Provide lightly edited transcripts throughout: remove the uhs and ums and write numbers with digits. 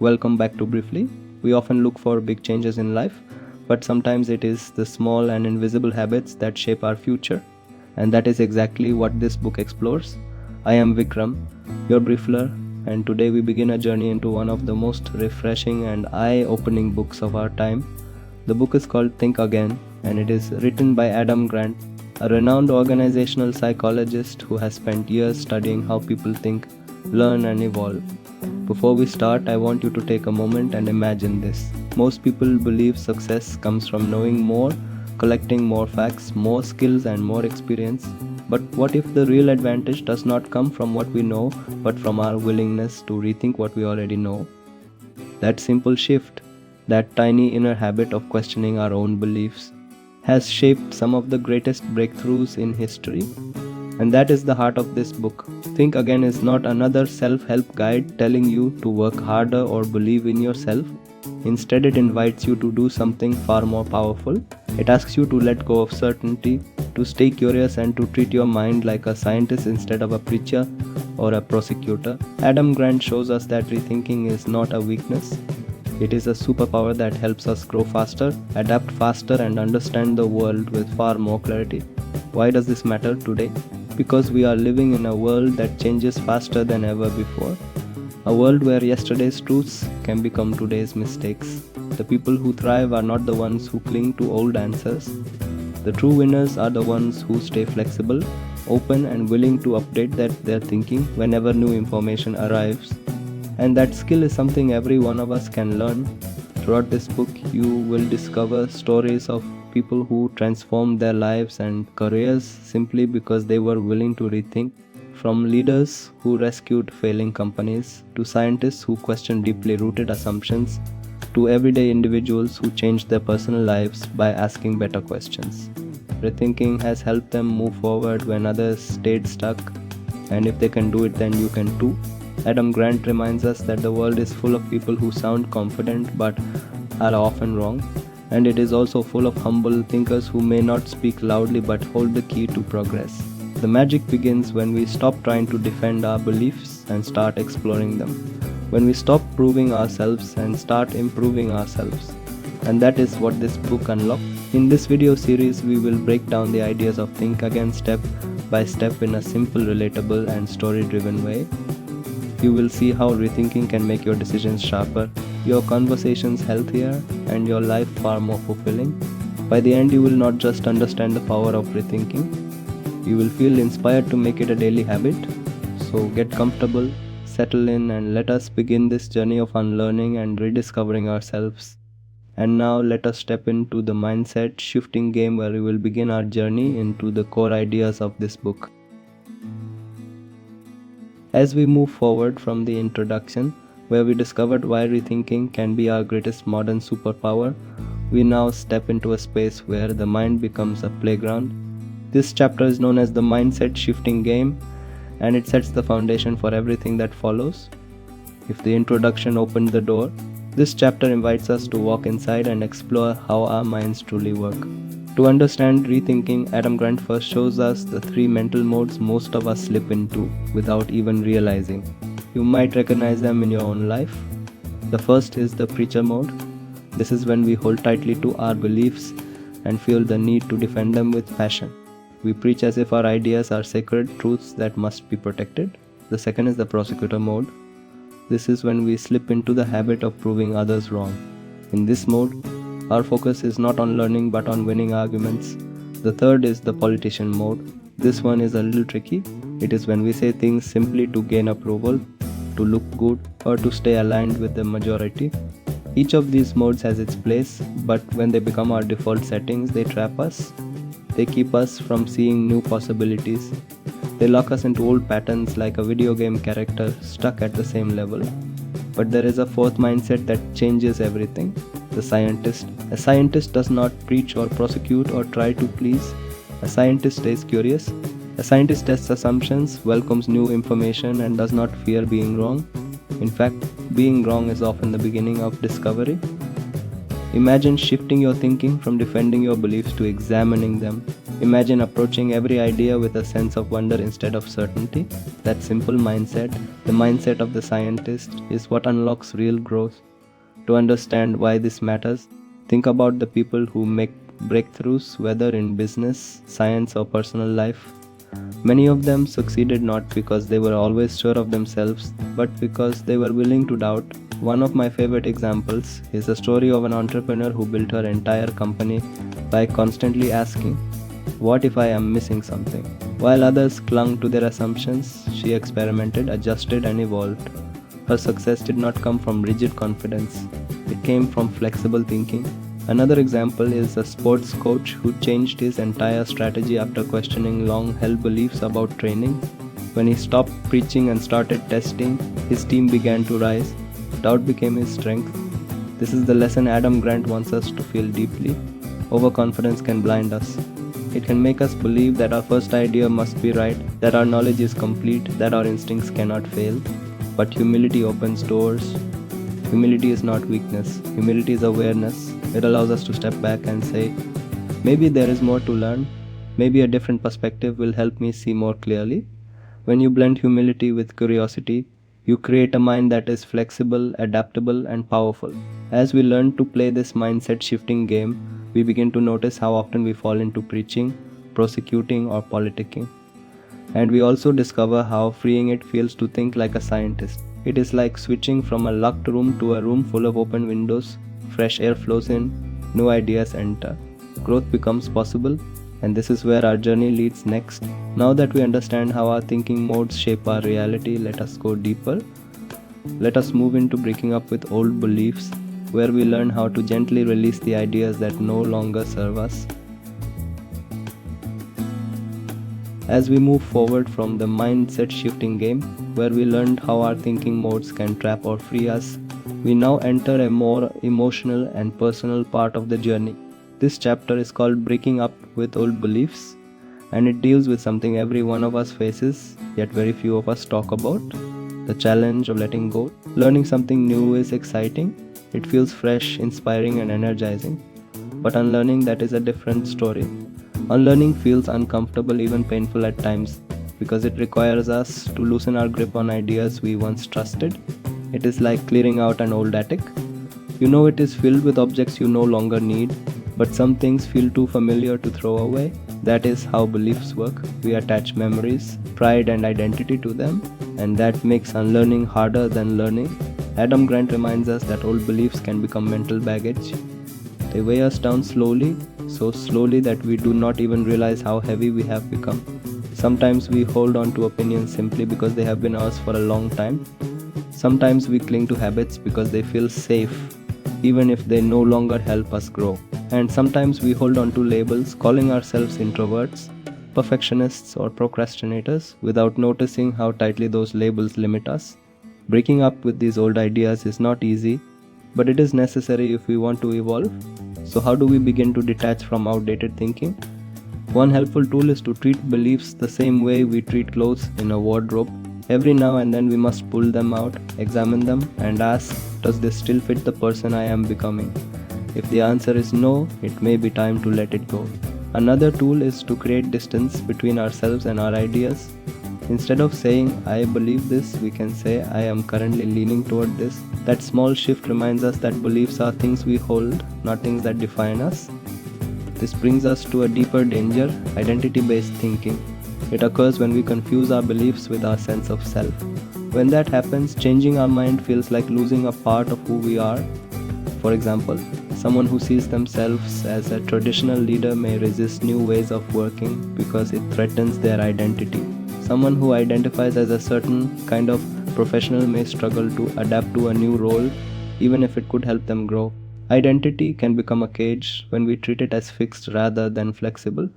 Welcome back to Briefly. We often look for big changes in life, but sometimes it is the small and invisible habits that shape our future. And that is exactly what this book explores. I am Vikram, your Briefler, and today we begin a journey into one of the most refreshing and eye-opening books of our time. The book is called Think Again, and it is written by Adam Grant, a renowned organizational psychologist who has spent years studying how people think, learn, and evolve. Before we start, I want you to take a moment and imagine this. Most people believe success comes from knowing more, collecting more facts, more skills, and more experience. But what if the real advantage does not come from what we know, but from our willingness to rethink what we already know? That simple shift, that tiny inner habit of questioning our own beliefs, has shaped some of the greatest breakthroughs in history. And that is the heart of this book. Think Again is not another self-help guide telling you to work harder or believe in yourself. Instead, it invites you to do something far more powerful. It asks you to let go of certainty, to stay curious, and to treat your mind like a scientist instead of a preacher or a prosecutor. Adam Grant shows us that rethinking is not a weakness. It is a superpower that helps us grow faster, adapt faster, and understand the world with far more clarity. Why does this matter today? Because we are living in a world that changes faster than ever before. A world where yesterday's truths can become today's mistakes. The people who thrive are not the ones who cling to old answers. The true winners are the ones who stay flexible, open, and willing to update their thinking whenever new information arrives. And that skill is something every one of us can learn. Throughout this book, you will discover stories of people who transformed their lives and careers simply because they were willing to rethink. From leaders who rescued failing companies, to scientists who questioned deeply rooted assumptions, to everyday individuals who changed their personal lives by asking better questions. Rethinking has helped them move forward when others stayed stuck, and if they can do it, then you can too. Adam Grant reminds us that the world is full of people who sound confident but are often wrong, and it is also full of humble thinkers who may not speak loudly but hold the key to progress. The magic begins when we stop trying to defend our beliefs and start exploring them, when we stop proving ourselves and start improving ourselves. And that is what this book unlocks. In this video series, we will break down the ideas of Think Again step by step in a simple, relatable, and story-driven way. You will see how rethinking can make your decisions sharper, your conversations healthier, and your life far more fulfilling. By the end, you will not just understand the power of rethinking, you will feel inspired to make it a daily habit. So get comfortable, settle in, and let us begin this journey of unlearning and rediscovering ourselves. And now let us step into the mindset shifting game where we will begin our journey into the core ideas of this book. As we move forward from the introduction, where we discovered why rethinking can be our greatest modern superpower, we now step into a space where the mind becomes a playground. This chapter is known as the mindset shifting game, and it sets the foundation for everything that follows. If the introduction opened the door, this chapter invites us to walk inside and explore how our minds truly work. To understand rethinking, Adam Grant first shows us the three mental modes most of us slip into without even realizing. You might recognize them in your own life. The first is the preacher mode. This is when we hold tightly to our beliefs and feel the need to defend them with passion. We preach as if our ideas are sacred truths that must be protected. The second is the prosecutor mode. This is when we slip into the habit of proving others wrong. In this mode, our focus is not on learning but on winning arguments. The third is the politician mode. This one is a little tricky. It is when we say things simply to gain approval, to look good, or to stay aligned with the majority. Each of these modes has its place, but when they become our default settings, they trap us. They keep us from seeing new possibilities. They lock us into old patterns like a video game character stuck at the same level. But there is a fourth mindset that changes everything. The scientist. A scientist does not preach or prosecute or try to please. A scientist stays curious. A scientist tests assumptions, welcomes new information, and does not fear being wrong. In fact, being wrong is often the beginning of discovery. Imagine shifting your thinking from defending your beliefs to examining them. Imagine approaching every idea with a sense of wonder instead of certainty. That simple mindset, the mindset of the scientist, is what unlocks real growth. To understand why this matters, think about the people who make breakthroughs, whether in business, science, or personal life. Many of them succeeded not because they were always sure of themselves, but because they were willing to doubt. One of my favorite examples is the story of an entrepreneur who built her entire company by constantly asking, "What if I am missing something?" While others clung to their assumptions, she experimented, adjusted, and evolved. Her success did not come from rigid confidence, it came from flexible thinking. Another example is a sports coach who changed his entire strategy after questioning long held beliefs about training. When he stopped preaching and started testing, his team began to rise. Doubt became his strength. This is the lesson Adam Grant wants us to feel deeply. Overconfidence can blind us. It can make us believe that our first idea must be right, that our knowledge is complete, that our instincts cannot fail. But humility opens doors. Humility is not weakness. Humility is awareness. It allows us to step back and say, maybe there is more to learn. Maybe a different perspective will help me see more clearly. When you blend humility with curiosity, you create a mind that is flexible, adaptable, and powerful. As we learn to play this mindset shifting game, we begin to notice how often we fall into preaching, prosecuting, or politicking. And we also discover how freeing it feels to think like a scientist. It is like switching from a locked room to a room full of open windows. Fresh air flows in, new ideas enter. Growth becomes possible, and this is where our journey leads next. Now that we understand how our thinking modes shape our reality, let us go deeper. Let us move into breaking up with old beliefs, where we learn how to gently release the ideas that no longer serve us. As we move forward from the mindset shifting game, where we learned how our thinking modes can trap or free us, we now enter a more emotional and personal part of the journey. This chapter is called Breaking Up with Old Beliefs, and it deals with something every one of us faces, yet very few of us talk about: the challenge of letting go. Learning something new is exciting, it feels fresh, inspiring, and energizing. But unlearning that is a different story. Unlearning feels uncomfortable, even painful at times, because it requires us to loosen our grip on ideas we once trusted. It is like clearing out an old attic. You know it is filled with objects you no longer need, but some things feel too familiar to throw away. That is how beliefs work. We attach memories, pride, and identity to them, and that makes unlearning harder than learning. Adam Grant reminds us that old beliefs can become mental baggage. They weigh us down slowly, so slowly that we do not even realize how heavy we have become. Sometimes we hold on to opinions simply because they have been ours for a long time. Sometimes we cling to habits because they feel safe, even if they no longer help us grow. And sometimes we hold on to labels, calling ourselves introverts, perfectionists, or procrastinators without noticing how tightly those labels limit us. Breaking up with these old ideas is not easy, but it is necessary if we want to evolve. So how do we begin to detach from outdated thinking? One helpful tool is to treat beliefs the same way we treat clothes in a wardrobe. Every now and then we must pull them out, examine them, and ask, does this still fit the person I am becoming? If the answer is no, it may be time to let it go. Another tool is to create distance between ourselves and our ideas. Instead of saying, I believe this, we can say, I am currently leaning toward this. That small shift reminds us that beliefs are things we hold, not things that define us. This brings us to a deeper danger: identity-based thinking. It occurs when we confuse our beliefs with our sense of self. When that happens, changing our mind feels like losing a part of who we are. For example, someone who sees themselves as a traditional leader may resist new ways of working because it threatens their identity. Someone who identifies as a certain kind of professional may struggle to adapt to a new role, even if it could help them grow. Identity can become a cage when we treat it as fixed rather than flexible.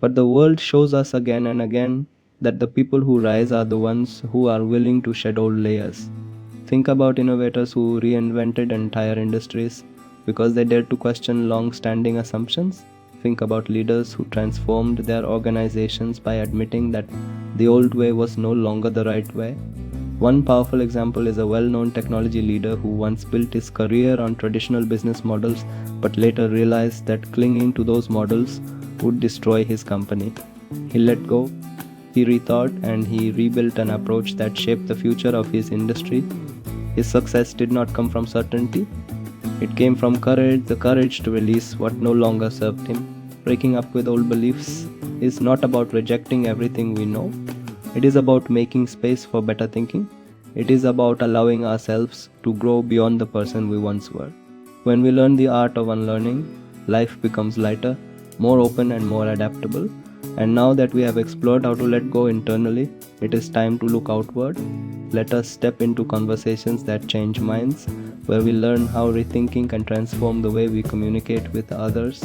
But the world shows us again and again that the people who rise are the ones who are willing to shed old layers. Think about innovators who reinvented entire industries because they dared to question long-standing assumptions. Think about leaders who transformed their organizations by admitting that the old way was no longer the right way. One powerful example is a well-known technology leader who once built his career on traditional business models but later realized that clinging to those models would destroy his company. He let go, he rethought, and he rebuilt an approach that shaped the future of his industry. His success did not come from certainty, it came from courage, the courage to release what no longer served him. Breaking up with old beliefs is not about rejecting everything we know, it is about making space for better thinking. It is about allowing ourselves to grow beyond the person we once were. When we learn the art of unlearning, life becomes lighter, more open, and more adaptable. And now that we have explored how to let go internally, it is time to look outward. Let us step into conversations that change minds, where we learn how rethinking can transform the way we communicate with others.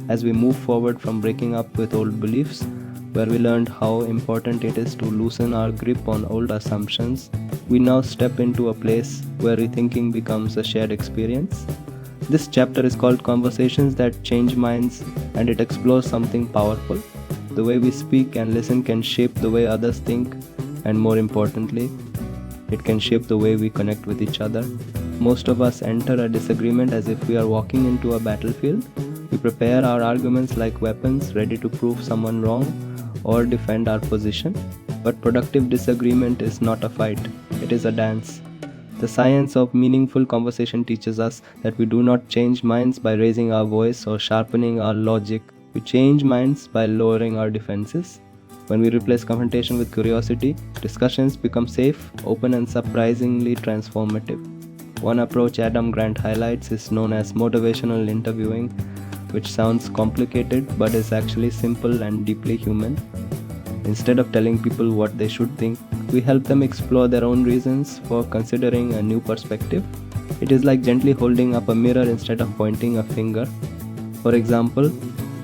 As we move forward from breaking up with old beliefs, where we learned how important it is to loosen our grip on old assumptions, we now step into a place where rethinking becomes a shared experience. This chapter is called Conversations That Change Minds, and it explores something powerful. The way we speak and listen can shape the way others think, and more importantly, it can shape the way we connect with each other. Most of us enter a disagreement as if we are walking into a battlefield. We prepare our arguments like weapons, ready to prove someone wrong or defend our position. But productive disagreement is not a fight, it is a dance. The science of meaningful conversation teaches us that we do not change minds by raising our voice or sharpening our logic. We change minds by lowering our defenses. When we replace confrontation with curiosity, discussions become safe, open, and surprisingly transformative. One approach Adam Grant highlights is known as motivational interviewing, which sounds complicated but is actually simple and deeply human. Instead of telling people what they should think, we help them explore their own reasons for considering a new perspective. It is like gently holding up a mirror instead of pointing a finger. For example,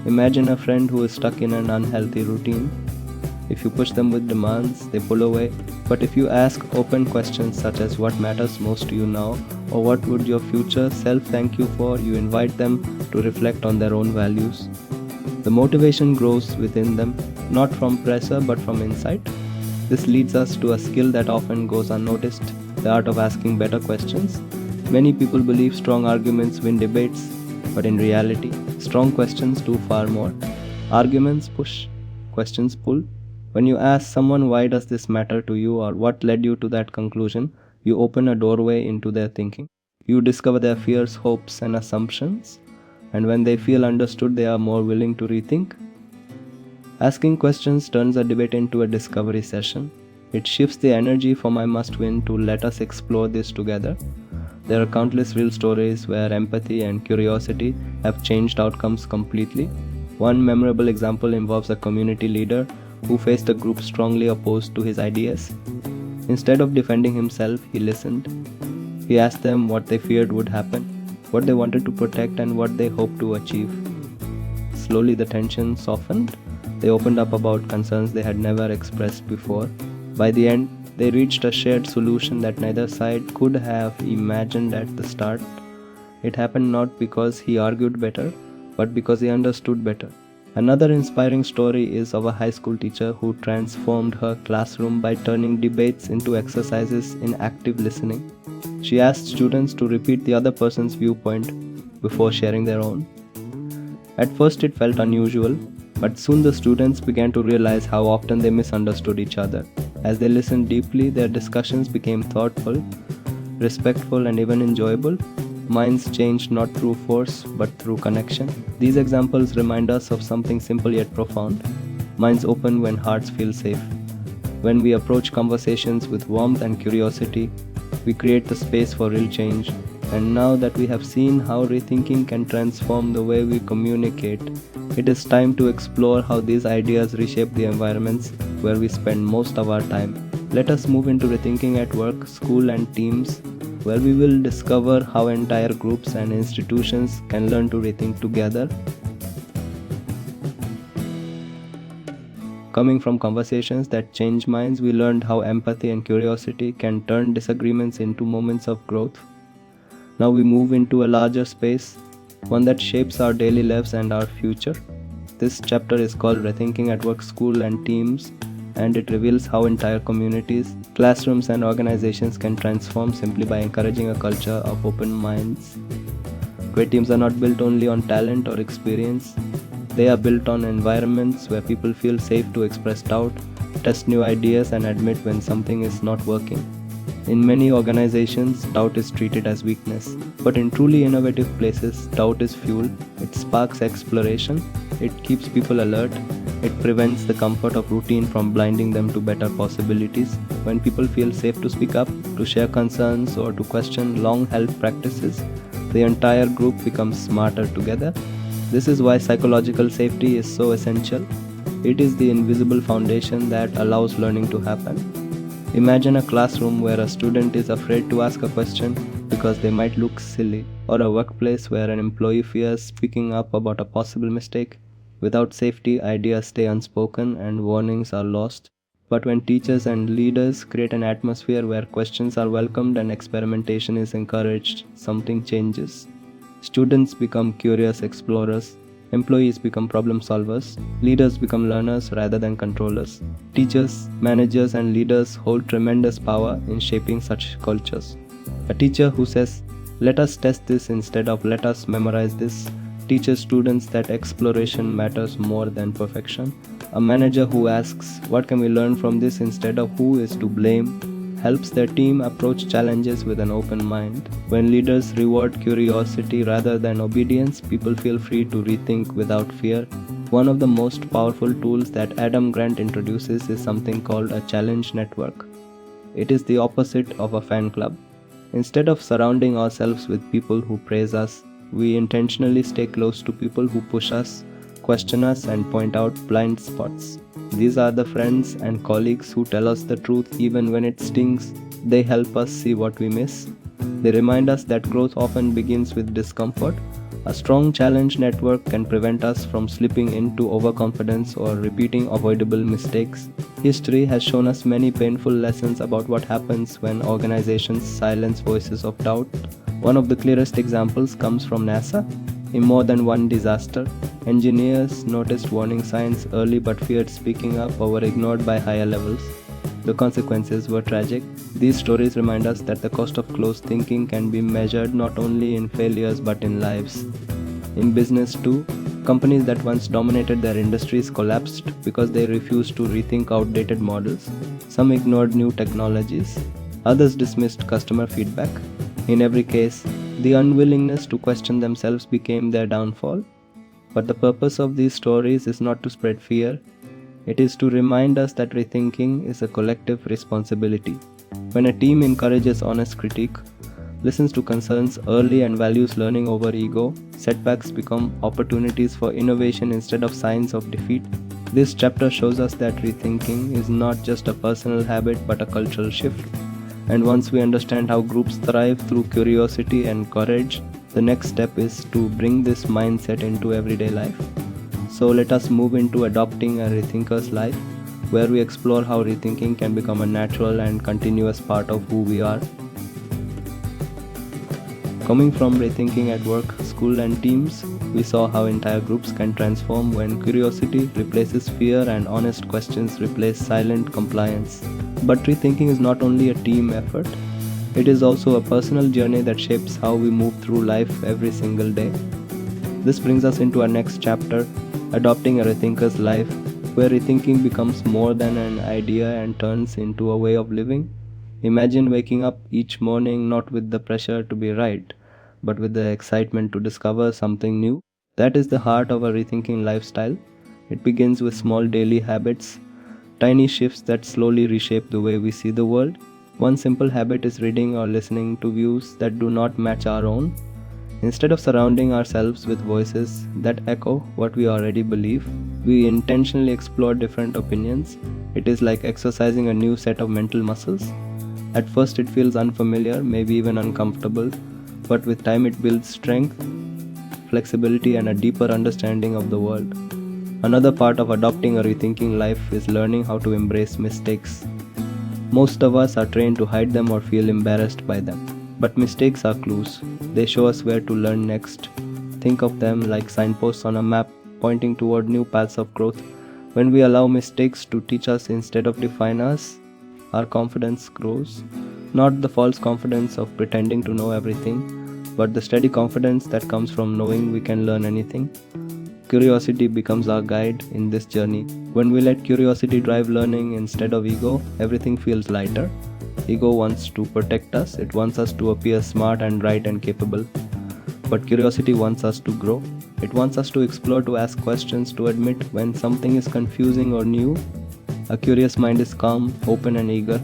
imagine a friend who is stuck in an unhealthy routine. If you push them with demands, they pull away. But if you ask open questions such as what matters most to you now, or what would your future self thank you for, you invite them to reflect on their own values. The motivation grows within them, not from pressure but from insight. This leads us to a skill that often goes unnoticed, the art of asking better questions. Many people believe strong arguments win debates, but in reality, strong questions do far more. Arguments push, questions pull. When you ask someone why does this matter to you or what led you to that conclusion, you open a doorway into their thinking. You discover their fears, hopes, and assumptions, and when they feel understood, they are more willing to rethink. Asking questions turns a debate into a discovery session. It shifts the energy from I must win to let us explore this together. There are countless real stories where empathy and curiosity have changed outcomes completely. One memorable example involves a community leader who faced a group strongly opposed to his ideas. Instead of defending himself, he listened. He asked them what they feared would happen, what they wanted to protect, and what they hoped to achieve. Slowly the tension softened. They opened up about concerns they had never expressed before. By the end, they reached a shared solution that neither side could have imagined at the start. It happened not because he argued better, but because he understood better. Another inspiring story is of a high school teacher who transformed her classroom by turning debates into exercises in active listening. She asked students to repeat the other person's viewpoint before sharing their own. At first it felt unusual, but soon the students began to realize how often they misunderstood each other. As they listened deeply, their discussions became thoughtful, respectful, and even enjoyable. Minds changed not through force, but through connection. These examples remind us of something simple yet profound. Minds open when hearts feel safe. When we approach conversations with warmth and curiosity, we create the space for real change. And now that we have seen how rethinking can transform the way we communicate, it is time to explore how these ideas reshape the environments where we spend most of our time. Let us move into rethinking at work, school, and teams, where we will discover how entire groups and institutions can learn to rethink together. Coming from conversations that change minds, we learned how empathy and curiosity can turn disagreements into moments of growth. Now we move into a larger space, one that shapes our daily lives and our future. This chapter is called Rethinking at Work, School, and Teams, and it reveals how entire communities, classrooms, and organizations can transform simply by encouraging a culture of open minds. where teams are not built only on talent or experience. They are built on environments where people feel safe to express doubt, test new ideas, and admit when something is not working. In many organizations, doubt is treated as weakness, but in truly innovative places, doubt is fuel. It sparks exploration, it keeps people alert, it prevents the comfort of routine from blinding them to better possibilities. When people feel safe to speak up, to share concerns, or to question long held practices, the entire group becomes smarter together. This is why psychological safety is so essential. It is the invisible foundation that allows learning to happen. Imagine a classroom where a student is afraid to ask a question because they might look silly, or a workplace where an employee fears speaking up about a possible mistake. Without safety, ideas stay unspoken and warnings are lost. But when teachers and leaders create an atmosphere where questions are welcomed and experimentation is encouraged, something changes. Students become curious explorers, employees become problem solvers, leaders become learners rather than controllers. Teachers, managers, and leaders hold tremendous power in shaping such cultures. A teacher who says, "Let us test this instead of let us memorize this," teaches students that exploration matters more than perfection. A manager who asks, "What can we learn from this?" instead of "who is to blame," helps their team approach challenges with an open mind. When leaders reward curiosity rather than obedience, people feel free to rethink without fear. One of the most powerful tools that Adam Grant introduces is something called a challenge network. It is the opposite of a fan club. Instead of surrounding ourselves with people who praise us, we intentionally stay close to people who push us, question us, and point out blind spots. These are the friends and colleagues who tell us the truth even when it stings. They help us see what we miss. They remind us that growth often begins with discomfort. A strong challenge network can prevent us from slipping into overconfidence or repeating avoidable mistakes. History has shown us many painful lessons about what happens when organizations silence voices of doubt. One of the clearest examples comes from NASA. In more than one disaster, engineers noticed warning signs early but feared speaking up or were ignored by higher levels. The consequences were tragic. These stories remind us that the cost of closed thinking can be measured not only in failures but in lives. In business too, companies that once dominated their industries collapsed because they refused to rethink outdated models. Some ignored new technologies, others dismissed customer feedback. In every case, the unwillingness to question themselves became their downfall. But the purpose of these stories is not to spread fear. It is to remind us that rethinking is a collective responsibility. When a team encourages honest critique, listens to concerns early, and values learning over ego, setbacks become opportunities for innovation instead of signs of defeat. This chapter shows us that rethinking is not just a personal habit but a cultural shift. And once we understand how groups thrive through curiosity and courage, the next step is to bring this mindset into everyday life. So let us move into adopting a rethinker's life, where we explore how rethinking can become a natural and continuous part of who we are. Coming from rethinking at work, school, and teams, we saw how entire groups can transform when curiosity replaces fear and honest questions replace silent compliance. But rethinking is not only a team effort, it is also a personal journey that shapes how we move through life every single day. This brings us into our next chapter, adopting a rethinker's life, where rethinking becomes more than an idea and turns into a way of living. Imagine waking up each morning not with the pressure to be right, but with the excitement to discover something new. That is the heart of a rethinking lifestyle. It begins with small daily habits, tiny shifts that slowly reshape the way we see the world. One simple habit is reading or listening to views that do not match our own. Instead of surrounding ourselves with voices that echo what we already believe, we intentionally explore different opinions. It is like exercising a new set of mental muscles. At first, it feels unfamiliar, maybe even uncomfortable, but with time, it builds strength, flexibility, and a deeper understanding of the world. Another part of adopting a rethinking life is learning how to embrace mistakes. Most of us are trained to hide them or feel embarrassed by them. But mistakes are clues. They show us where to learn next. Think of them like signposts on a map pointing toward new paths of growth. When we allow mistakes to teach us instead of define us, our confidence grows. Not the false confidence of pretending to know everything, but the steady confidence that comes from knowing we can learn anything. Curiosity becomes our guide in this journey. When we let curiosity drive learning instead of ego, everything feels lighter. Ego wants to protect us, it wants us to appear smart and right and capable. But curiosity wants us to grow. It wants us to explore, to ask questions, to admit when something is confusing or new. A curious mind is calm, open, and eager.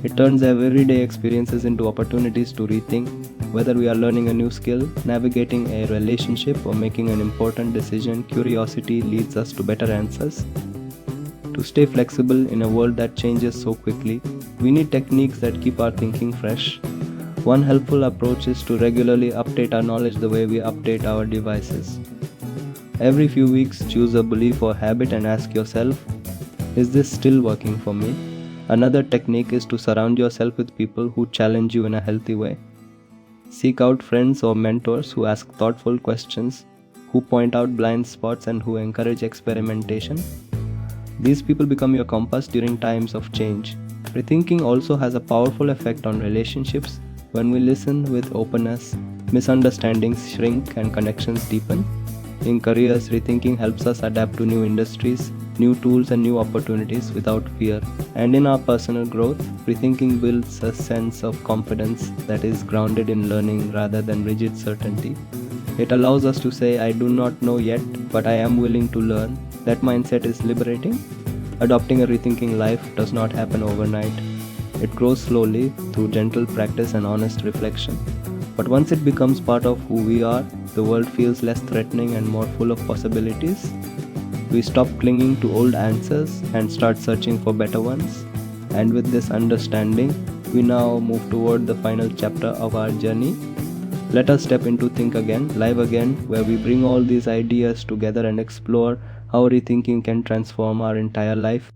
It turns everyday experiences into opportunities to rethink. Whether we are learning a new skill, navigating a relationship, or making an important decision, curiosity leads us to better answers. To stay flexible in a world that changes so quickly, we need techniques that keep our thinking fresh. One helpful approach is to regularly update our knowledge the way we update our devices. Every few weeks, choose a belief or habit and ask yourself, is this still working for me? Another technique is to surround yourself with people who challenge you in a healthy way. Seek out friends or mentors who ask thoughtful questions, who point out blind spots, and who encourage experimentation. These people become your compass during times of change. Rethinking also has a powerful effect on relationships. When we listen with openness, misunderstandings shrink and connections deepen. In careers, rethinking helps us adapt to new industries, new tools, and new opportunities without fear. And in our personal growth, rethinking builds a sense of confidence that is grounded in learning rather than rigid certainty. It allows us to say, I do not know yet, but I am willing to learn. That mindset is liberating. Adopting a rethinking life does not happen overnight. It grows slowly through gentle practice and honest reflection. But once it becomes part of who we are, the world feels less threatening and more full of possibilities. We stop clinging to old answers and start searching for better ones. And with this understanding, we now move toward the final chapter of our journey. Let us step into Think Again, Live Again, where we bring all these ideas together and explore how rethinking can transform our entire life.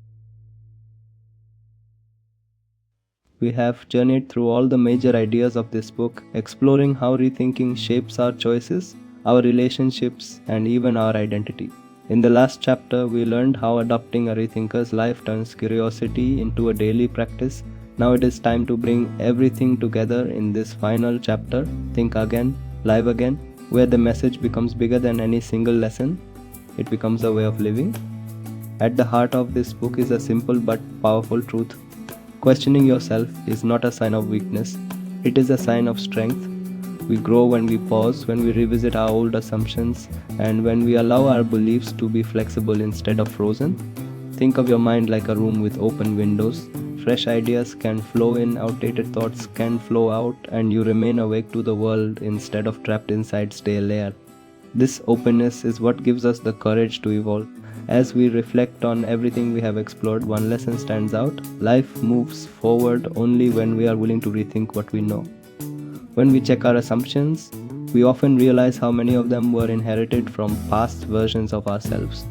We have journeyed through all the major ideas of this book, exploring how rethinking shapes our choices, our relationships, and even our identity. In the last chapter, we learned how adopting a rethinker's life turns curiosity into a daily practice. Now it is time to bring everything together in this final chapter, Think Again, Live Again, where the message becomes bigger than any single lesson. It becomes a way of living. At the heart of this book is a simple but powerful truth. Questioning yourself is not a sign of weakness, it is a sign of strength. We grow when we pause, when we revisit our old assumptions, and when we allow our beliefs to be flexible instead of frozen. Think of your mind like a room with open windows. Fresh ideas can flow in, outdated thoughts can flow out, and you remain awake to the world instead of trapped inside stale layer. This openness is what gives us the courage to evolve. As we reflect on everything we have explored, one lesson stands out. Life moves forward only when we are willing to rethink what we know. When we check our assumptions, we often realize how many of them were inherited from past versions of ourselves.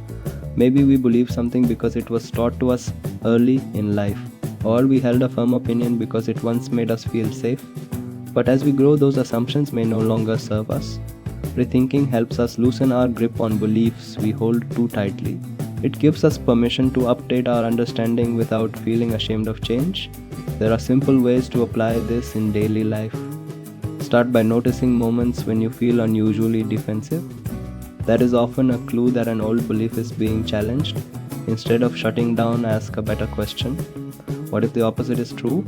Maybe we believe something because it was taught to us early in life, or we held a firm opinion because it once made us feel safe. But as we grow, those assumptions may no longer serve us. Rethinking helps us loosen our grip on beliefs we hold too tightly. It gives us permission to update our understanding without feeling ashamed of change. There are simple ways to apply this in daily life. Start by noticing moments when you feel unusually defensive. That is often a clue that an old belief is being challenged. Instead of shutting down, ask a better question. What if the opposite is true?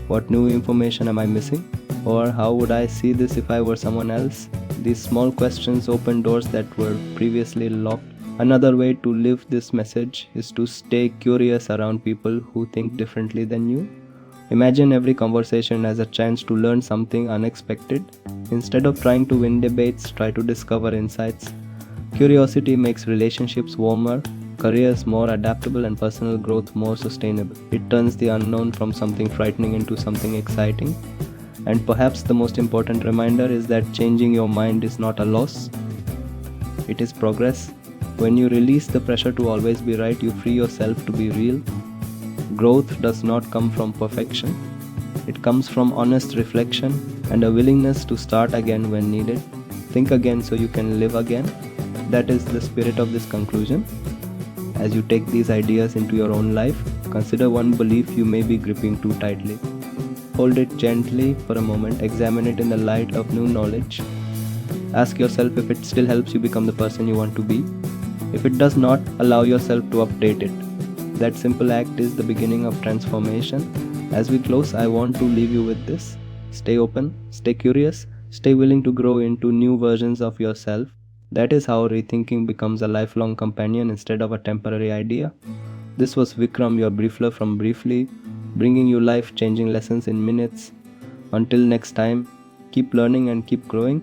What new information am I missing? Or how would I see this if I were someone else? These small questions open doors that were previously locked. Another way to live this message is to stay curious around people who think differently than you. Imagine every conversation as a chance to learn something unexpected. Instead of trying to win debates, try to discover insights. Curiosity makes relationships warmer, careers more adaptable, and personal growth more sustainable. It turns the unknown from something frightening into something exciting. And perhaps the most important reminder is that changing your mind is not a loss, it is progress. When you release the pressure to always be right, you free yourself to be real. Growth does not come from perfection. It comes from honest reflection and a willingness to start again when needed. Think again so you can live again. That is the spirit of this conclusion. As you take these ideas into your own life, consider one belief you may be gripping too tightly. Hold it gently for a moment, examine it in the light of new knowledge, Ask yourself if it still helps you become the person you want to be. If it does not, allow yourself to update it. That simple act is the beginning of transformation. As we close, I want to leave you with this. Stay open, stay curious, stay willing to grow into new versions of yourself. That is how rethinking becomes a lifelong companion instead of a temporary idea. This was Vikram, your briefler from Briefly, bringing you life changing lessons in minutes. Until next time, keep learning and keep growing.